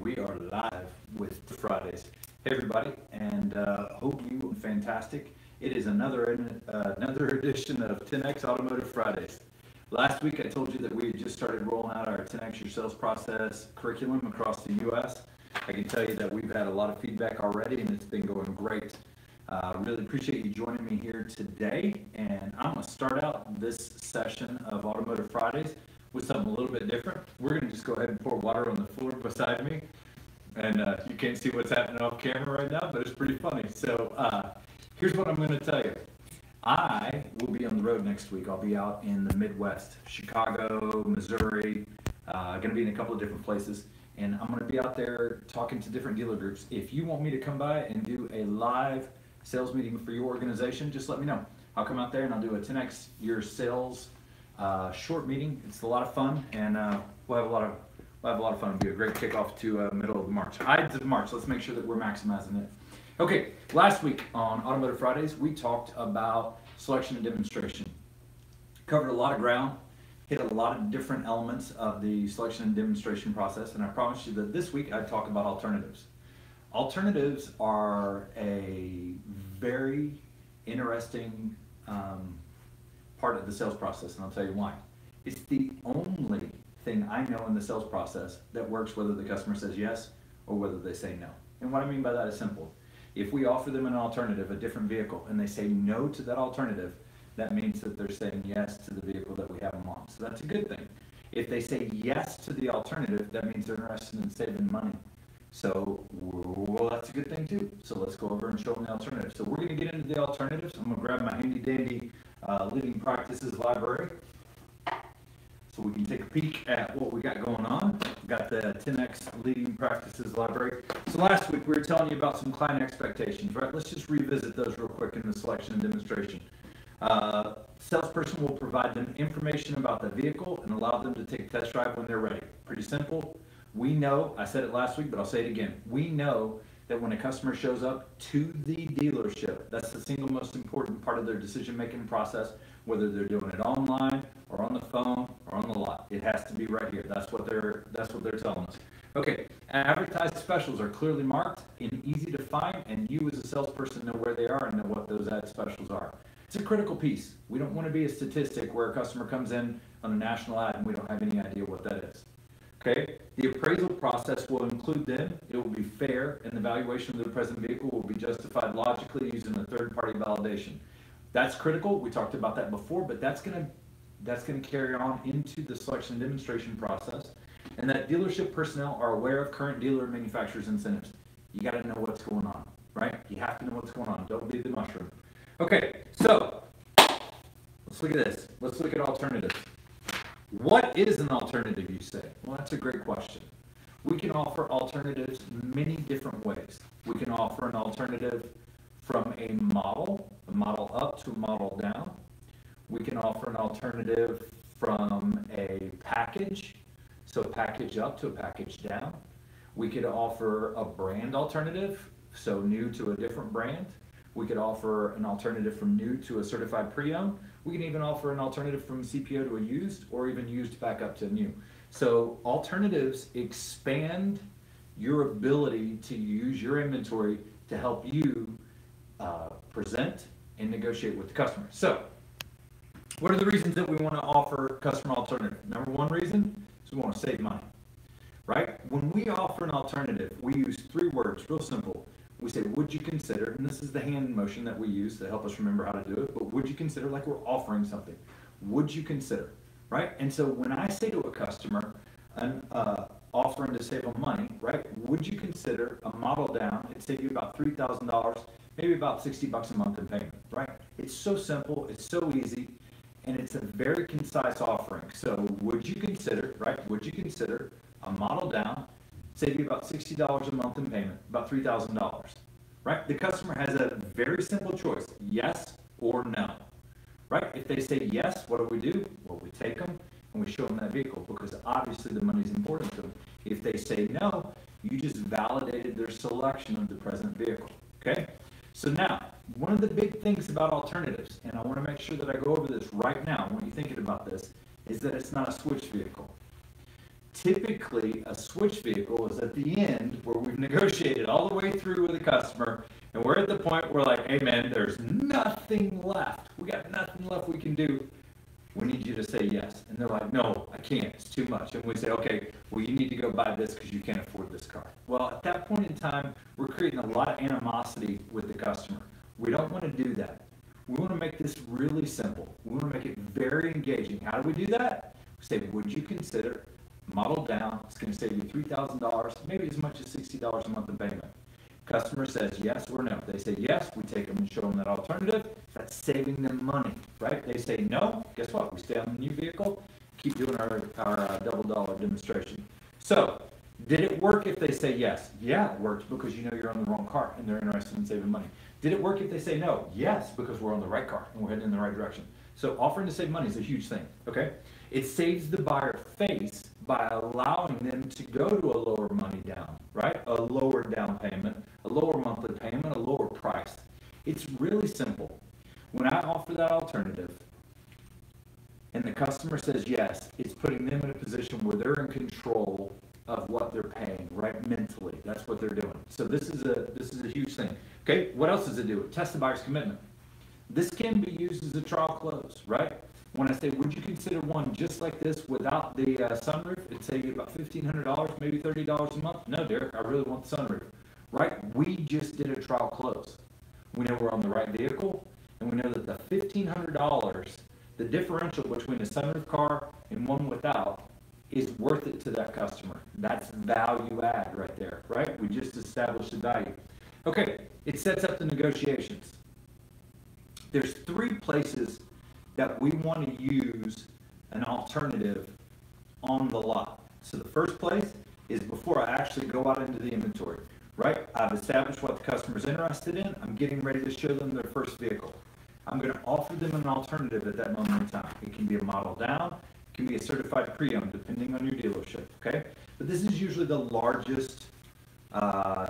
We are live with Fridays. Hey everybody, and hope you are fantastic. It is another edition of 10X Automotive Fridays. Last week I told you that we had just started rolling out our 10X Your Sales Process curriculum across the U.S. I can tell you that we've had a lot of feedback already, and it's been going great. Really appreciate you joining me here today, and I'm going to start out this session of Automotive Fridays with something a little bit different. We're going to just go ahead and pour water on the floor beside me, and you can't see what's happening off camera right now, but it's pretty funny. So here's what I'm going to tell you. I will be on the road next week. I'll be out in the Midwest, Chicago, Missouri, going to be in a couple of different places, and I'm going to be out there talking to different dealer groups. If you want me to come by and do a live sales meeting for your organization, just let me know. I'll come out there and I'll do a 10X Your Sales short meeting. It's a lot of fun, and we'll have a lot of fun. It'll be a great kickoff to middle of March. Ides of March. Let's make sure that we're maximizing it. Okay, last week on Automotive Fridays, we talked about selection and demonstration. Covered a lot of ground, hit a lot of different elements of the selection and demonstration process, and I promised you that this week I'd talk about alternatives. Alternatives are a very interesting part of the sales process, and I'll tell you why. It's the only thing I know in the sales process that works whether the customer says yes or whether they say no. And what I mean by that is simple. If we offer them an alternative, a different vehicle, and they say no to that alternative, that means that they're saying yes to the vehicle that we have them on. So that's a good thing. If they say yes to the alternative, that means they're interested in saving money. So, well, that's a good thing too. So let's go over and show them the alternative. So we're going to get into the alternatives. I'm going to grab my handy dandy Leading Practices library so we can take a peek at what we got going on. We've got the 10X Leading Practices library. So last week we were telling you about some client expectations, right? Let's just revisit those real quick in the selection and demonstration. Salesperson will provide them information about the vehicle and allow them to take a test drive when they're ready. Pretty simple. We know, I said it last week, but I'll say it again. We know that when a customer shows up to the dealership, that's the single most important part of their decision-making process, whether they're doing it online or on the phone or on the lot. It has to be right here. That's what they're telling us. Okay, advertised specials are clearly marked and easy to find, and you as a salesperson know where they are and know what those ad specials are. It's a critical piece. We don't want to be a statistic where a customer comes in on a national ad and we don't have any idea what that is. Okay, the appraisal process will include them. It will be fair, and the valuation of the present vehicle will be justified logically using a third-party validation. That's critical. We talked about that before, but that's gonna carry on into the selection and demonstration process. And that dealership personnel are aware of current dealer and manufacturer's incentives. You got to know what's going on, right? You have to know what's going on. Don't be the mushroom. Okay, so let's look at this. Let's look at alternatives. What is an alternative, you say? Well, that's a great question. We can offer alternatives many different ways. We can offer an alternative from a model up to a model down. We can offer an alternative from a package, so package up to a package down. We could offer a brand alternative, so new to a different brand. We could offer an alternative from new to a certified pre-owned. We can even offer an alternative from CPO to a used, or even used back up to new. So alternatives expand your ability to use your inventory to help you present and negotiate with the customer. So what are the reasons that we want to offer customer alternative? Number one reason is we want to save money, right? When we offer an alternative, we use three words, real simple. We say, would you consider, and this is the hand motion that we use to help us remember how to do it, but would you consider, like we're offering something. Would you consider, right? And so when I say to a customer, offering to save them money, right? Would you consider a model down? It'd save you about $3,000, maybe about $60 a month in payment, right? It's so simple, it's so easy, and it's a very concise offering. So would you consider, right? Would you consider a model down? Save you about $60 a month in payment, about $3,000, right? The customer has a very simple choice, yes or no, right? If they say yes, what do? Well, we take them and we show them that vehicle because obviously the money is important to them. If they say no, you just validated their selection of the present vehicle, okay? So now, one of the big things about alternatives, and I want to make sure that I go over this right now when you're thinking about this, is that it's not a switch vehicle. Typically, a switch vehicle is at the end where we've negotiated all the way through with the customer, and we're at the point where like, hey man, there's nothing left. We got nothing left we can do. We need you to say yes. And they're like, no, I can't, it's too much. And we say, okay, well, you need to go buy this because you can't afford this car. Well, at that point in time, we're creating a lot of animosity with the customer. We don't want to do that. We want to make this really simple. We want to make it very engaging. How do we do that? We say, would you consider model down? It's going to save you $3,000, maybe as much as $60 a month in payment. Customer says yes or no. They say yes, we take them and show them that alternative. That's saving them money, right? They say no, guess what? We stay on the new vehicle, keep doing our double dollar demonstration. So, did it work if they say yes? Yeah, it worked because you know you're on the wrong car and they're interested in saving money. Did it work if they say no? Yes, because we're on the right car and we're heading in the right direction. So offering to save money is a huge thing, okay? It saves the buyer face by allowing them to go to a lower money down, right? A lower down payment, a lower monthly payment, a lower price. It's really simple. When I offer that alternative and the customer says yes, it's putting them in a position where they're in control of what they're paying, right? Mentally, that's what they're doing. So this is a huge thing. Okay, what else does it do? It tests the buyer's commitment. This can be used as a trial close, right? When I say, would you consider one just like this without the sunroof? It'd save you about $1,500, maybe $30 a month. No, Derek, I really want the sunroof, right? We just did a trial close. We know we're on the right vehicle, and we know that the $1,500, the differential between a sunroof car and one without, is worth it to that customer. That's value add right there, right? We just established the value. Okay, it sets up the negotiations. There's 3 places that we want to use an alternative on the lot. So the first place is before I actually go out into the inventory, right? I've established what the customer's interested in. I'm getting ready to show them their first vehicle. I'm going to offer them an alternative at that moment in time. It can be a model down, it can be a certified pre-owned, depending on your dealership, okay? But this is usually the largest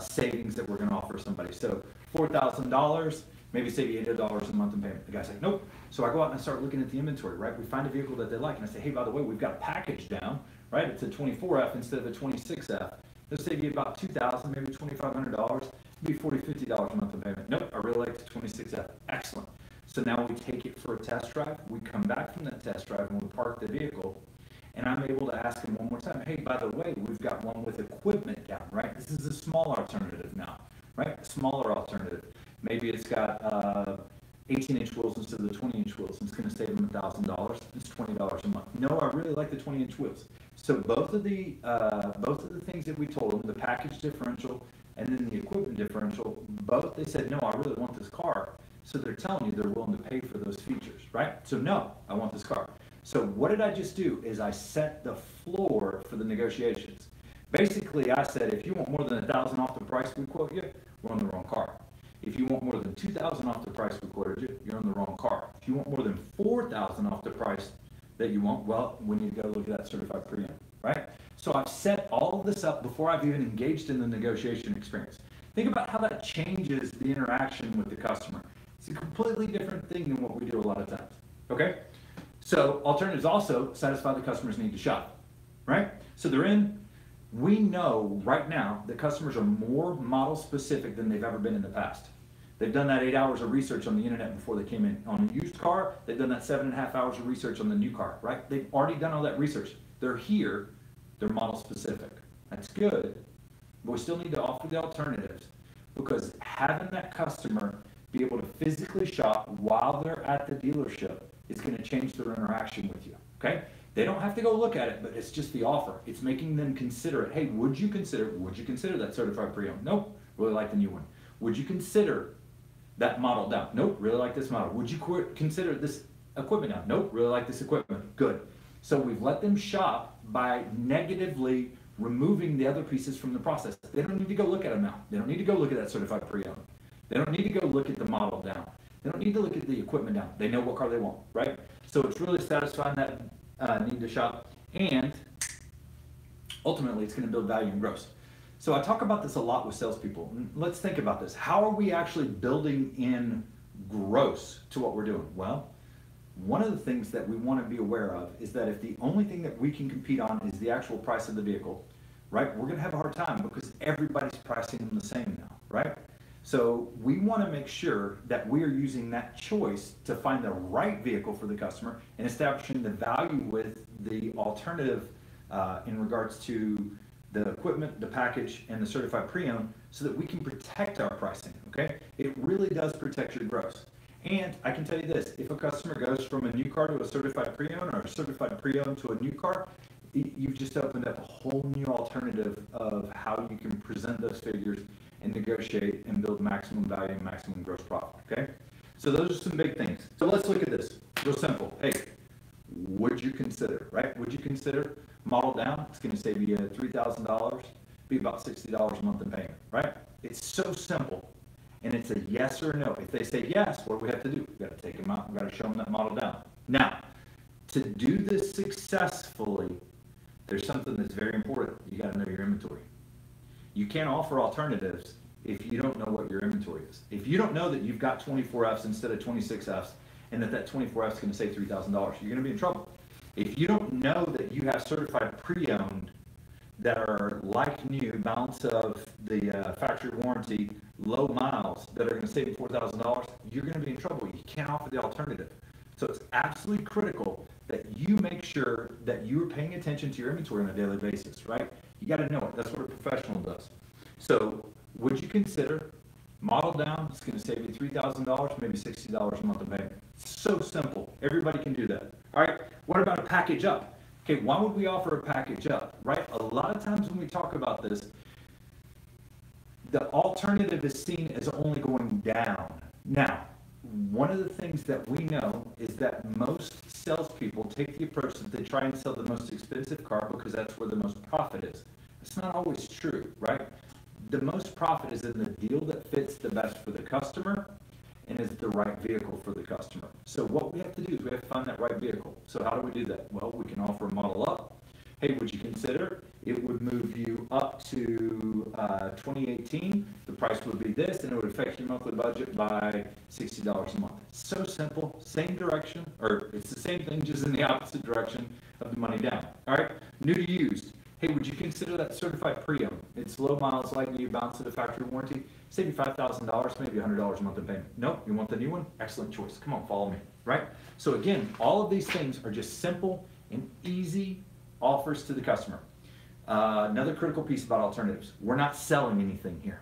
savings that we're going to offer somebody. So $4,000, maybe save you $800 a month in payment. The guy's like, nope. So I go out and I start looking at the inventory, right? We find a vehicle that they like, and I say, hey, by the way, we've got a package down, right? It's a 24F instead of a 26F. They'll save you about $2,000, maybe $2,500, maybe $40, $50 a month in payment. Nope, I really like the 26F. Excellent. So now we take it for a test drive. We come back from that test drive and we park the vehicle. And I'm able to ask them one more time, hey, by the way, we've got one with equipment down, right? This is a small alternative now, right? A smaller alternative. Maybe it's got 18-inch wheels instead of the 20-inch wheels. It's going to save them $1,000. It's $20 a month. No, I really like the 20-inch wheels. So both of the things that we told them, the package differential and then the equipment differential, both they said, no, I really want this car. So they're telling you they're willing to pay for those features, right? So no, I want this car. So what did I just do is I set the floor for the negotiations. Basically, I said, if you want more than $1,000 off the price we quote you, we're on the wrong car. If you want more than $2,000 off the price we quoted you, you're on the wrong car. If you want more than $4,000 off the price that you want, well, we need to go look at that certified pre-owned, right? So I've set all of this up before I've even engaged in the negotiation experience. Think about how that changes the interaction with the customer. It's a completely different thing than what we do a lot of times, okay? So alternatives also satisfy the customer's need to shop, right? So they're in. We know right now that customers are more model specific than they've ever been in the past. They've done that 8 hours of research on the internet before they came in on a used car. They've done that 7.5 hours of research on the new car, right? They've already done all that research. They're here, they're model specific. That's good, but we still need to offer the alternatives because having that customer be able to physically shop while they're at the dealership is going to change their interaction with you, okay? They don't have to go look at it, but it's just the offer. It's making them consider it. Hey, would you consider that certified pre-owned? Nope, really like the new one. Would you consider that model down? Nope, really like this model. Would you consider this equipment down? Nope, really like this equipment. Good. So we've let them shop by negatively removing the other pieces from the process. They don't need to go look at them now. They don't need to go look at that certified pre-owned. They don't need to go look at the model down. They don't need to look at the equipment down. They know what car they want, right? So it's really satisfying that need to shop, and ultimately it's going to build value and growth. So I talk about this a lot with salespeople. Let's think about this. How are we actually building in gross to what we're doing? Well, One of the things that we want to be aware of is that if the only thing that we can compete on is the actual price of the vehicle, right, we're going to have a hard time because everybody's pricing them the same now, right? So we want to make sure that we are using that choice to find the right vehicle for the customer and establishing the value with the alternative in regards to the equipment, the package, and the certified pre-owned so that we can protect our pricing, okay? It really does protect your gross. And I can tell you this, if a customer goes from a new car to a certified pre-owned or a certified pre-owned to a new car, you've just opened up a whole new alternative of how you can present those figures and negotiate and build maximum value and maximum gross profit, okay? So those are some big things. So let's look at this, real simple. Hey, would you consider, right? Would you consider model down? It's gonna save you $3,000, be about $60 a month in payment, right? It's so simple. And it's a yes or a no. If they say yes, what do we have to do? We got to take them out. We got to show them that model down. Now, to do this successfully, there's something that's very important. You got to know your inventory. You can't offer alternatives if you don't know what your inventory is. If you don't know that you've got 24Fs instead of 26Fs, and that 24F is going to save $3,000, you're going to be in trouble. If you don't know that you have certified pre-owned that are like new, balance of the factory warranty, low miles, that are going to save you $4,000, you're going to be in trouble. You can't offer the alternative. So it's absolutely critical that you make sure that you are paying attention to your inventory on a daily basis, right? You got to know it. That's what a professional does. So would you consider model down? It's going to save you $3,000, maybe $60 a month in payment. So simple. Everybody can do that. All right. What about a package up? Okay, why would we offer a package up, right? A lot of times when we talk about this, the alternative is seen as only going down. Now, one of the things that we know is that most salespeople take the approach that they try and sell the most expensive car because that's where the most profit is. It's not always true, right? The most profit is in the deal that fits the best for the customer and is the right vehicle for the customer. So what we have to do is we have to find that right vehicle. So how do we do that? Well, we can offer a model up. Hey, would you consider? It would move you up to 2018. The price would be this, and it would affect your monthly budget by $60 a month. So simple, same direction, or it's the same thing, just in the opposite direction of the money down. All right, new to used. Hey, would you consider that certified pre-owned? It's low miles, light new, balance of the factory warranty. Save you $5,000, maybe $100 a month in payment. Nope, you want the new one? Excellent choice. Come on, follow me, right? So again, all of these things are just simple and easy offers to the customer. Another critical piece about alternatives. We're not selling anything here.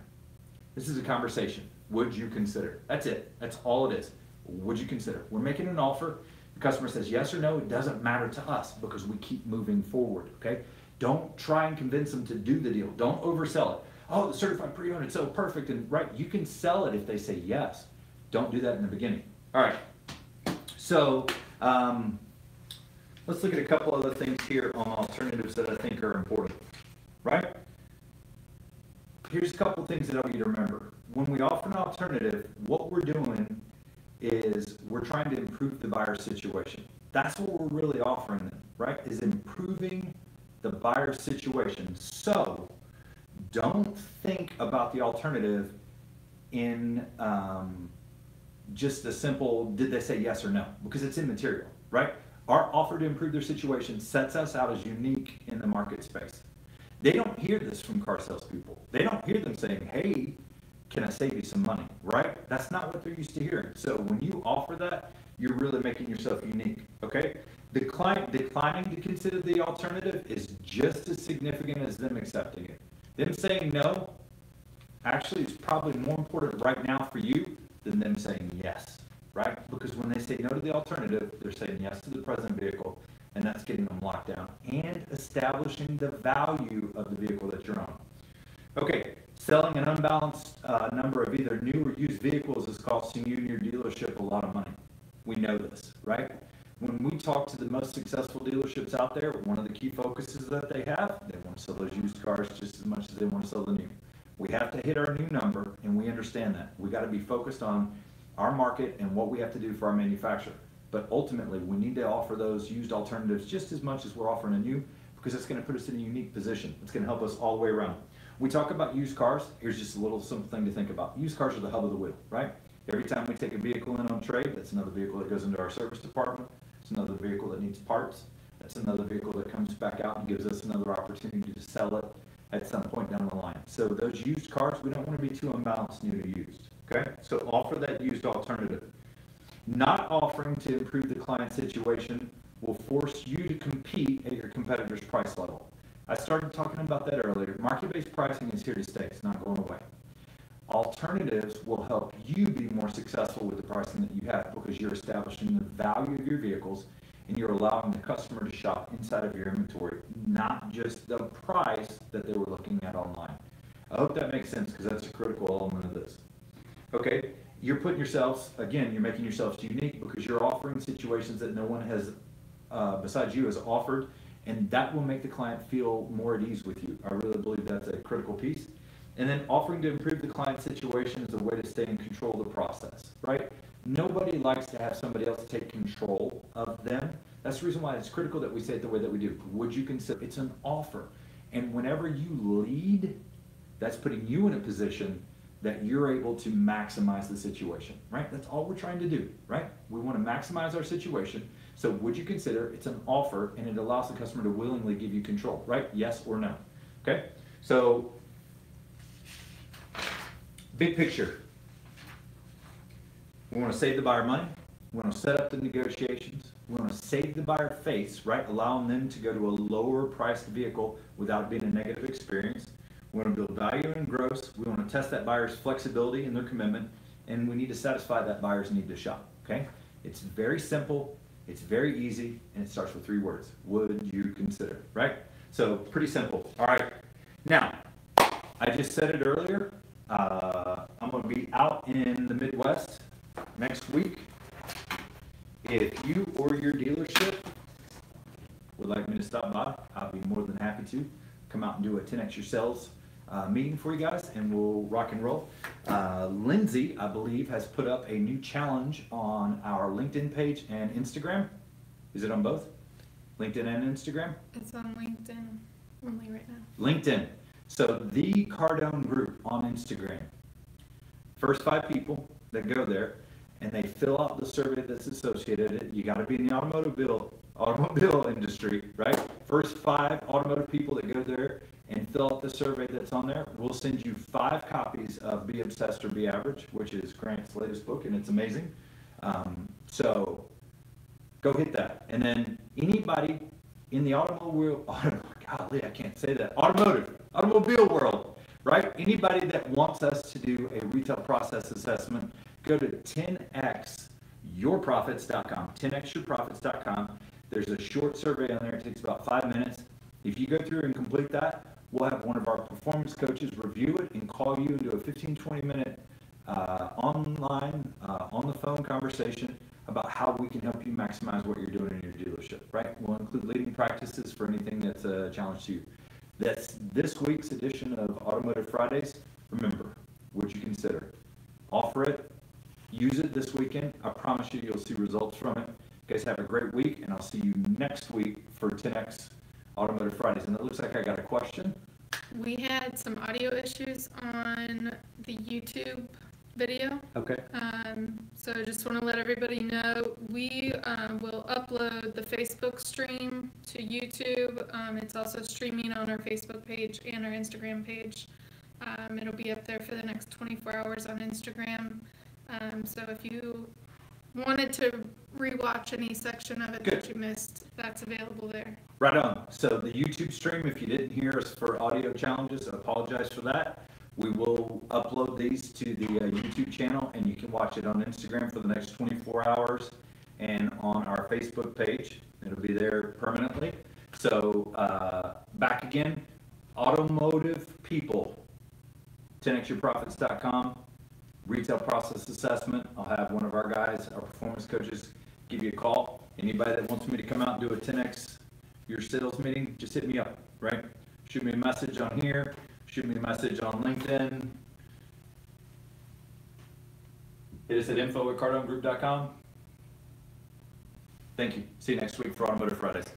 This is a conversation. Would you consider? That's it. That's all it is. Would you consider? We're making an offer. The customer says yes or no. It doesn't matter to us because we keep moving forward, okay? Don't try and convince them to do the deal. Don't oversell it. Oh, the certified pre-owned, it's so perfect. And right, you can sell it if they say yes. Don't do that in the beginning. All right. So let's look at a couple other things here on alternatives that I think are important, right? Here's a couple things that I want you to remember. When we offer an alternative, what we're doing is we're trying to improve the buyer situation. That's what we're really offering them, right? Is improving the buyer situation. So don't think about the alternative in just a simple, did they say yes or no? Because it's immaterial, right? Our offer to improve their situation sets us out as unique in the market space. They don't hear this from car salespeople. They don't hear them saying, hey, can I save you some money, right? That's not what they're used to hearing. So when you offer that, you're really making yourself unique, okay? Declining to consider the alternative is just as significant as them accepting it. Them saying no, actually is probably more important right now for you than them saying yes, right? Because when they say no to the alternative, they're saying yes to the present vehicle, and that's getting them locked down and establishing the value of the vehicle that you're on. Okay, selling an unbalanced number of either new or used vehicles is costing you and your dealership a lot of money. We know this, right? When we talk to the most successful dealerships out there, one of the key focuses that they have, they want to sell those used cars just as much as they want to sell the new. We have to hit our new number, and we understand that. We got to be focused on our market and what we have to do for our manufacturer. But ultimately, we need to offer those used alternatives just as much as we're offering a new, because it's going to put us in a unique position. It's going to help us all the way around. We talk about used cars. Here's just a little simple thing to think about. Used cars are the hub of the wheel, right? Every time we take a vehicle in on trade, that's another vehicle that goes into our service department. It's another vehicle that needs parts. That's another vehicle that comes back out and gives us another opportunity to sell it at some point down the line. So those used cars, we don't want to be too unbalanced new to used. Okay, so offer that used alternative. Not offering to improve the client situation will force you to compete at your competitor's price level. I started talking about that earlier. Market-based pricing is here to stay. It's not going away. Alternatives will help you be more successful with the pricing that you have because you're establishing the value of your vehicles and you're allowing the customer to shop inside of your inventory, not just the price that they were looking at online. I hope that makes sense because that's a critical element of this. Okay, you're putting yourselves, again, you're making yourselves unique because you're offering situations that no one has, besides you, has offered, and that will make the client feel more at ease with you. I really believe that's a critical piece. And then offering to improve the client situation is a way to stay in control of the process, right? Nobody likes to have somebody else take control of them. That's the reason why it's critical that we say it the way that we do. Would you consider, it's an offer. And whenever you lead, that's putting you in a position that you're able to maximize the situation, right? That's all we're trying to do, right? We want to maximize our situation. So would you consider, it's an offer and it allows the customer to willingly give you control, right? Yes or no, okay? So, big picture. We want to save the buyer money. We want to set up the negotiations. We want to save the buyer face, right? Allowing them to go to a lower priced vehicle without it being a negative experience. We want to build value and growth. We want to test that buyer's flexibility and their commitment. And we need to satisfy that buyer's need to shop, okay? It's very simple. It's very easy. And it starts with 3 words. Would you consider, right? So pretty simple. All right. Now, I just said it earlier. I'm going to be out in the Midwest next week. If you or your dealership would like me to stop by, I'll be more than happy to come out and do a 10X Your Sales meeting for you guys, and we'll rock and roll. Lindsay, I believe, has put up a new challenge on our LinkedIn page and Instagram. Is it on both? LinkedIn and Instagram? It's on LinkedIn only right now. LinkedIn. So the Cardone group on Instagram. First 5 people that go there and they fill out the survey that's associated. You got to be in the automobile industry, right? First 5 automotive people that go there and fill out the survey that's on there. We'll send you 5 copies of Be Obsessed or Be Average, which is Grant's latest book, and it's amazing. So go hit that. And then anybody in the automobile world, right? Anybody that wants us to do a retail process assessment, go to 10xyourprofits.com, 10xyourprofits.com. There's a short survey on there. It takes about 5 minutes. If you go through and complete that, we'll have one of our performance coaches review it and call you into a 15-20 minute online, on the phone conversation about how we can help you maximize what you're doing in your dealership, right? We'll include leading practices for anything that's a challenge to you. That's this week's edition of Automotive Fridays. Remember, would you consider? Offer it, use it this weekend. I promise you, you'll see results from it. You guys have a great week, and I'll see you next week for 10X Automotive Fridays. And it looks like I got a question. We had some audio issues on the YouTube video. Okay. So I just want to let everybody know we will upload the Facebook stream to YouTube. It's also streaming on our Facebook page and our Instagram page. It'll be up there for the next 24 hours on Instagram. So if you wanted to rewatch any section of it that you missed, that's available there. Right on. So the YouTube stream, if you didn't hear us for audio challenges, I apologize for that. We will upload these to the YouTube channel, and you can watch it on Instagram for the next 24 hours and on our Facebook page. It'll be there permanently. So back again, automotive people, 10xyourprofits.com, retail process assessment. I'll have one of our guys, our performance coaches, give you a call. Anybody that wants me to come out and do a 10X Your Sales meeting, just hit me up, right? Shoot me a message on here. Shoot me a message on LinkedIn. Hit us at info@cardonegroup.com. Thank you. See you next week for Automotive Fridays.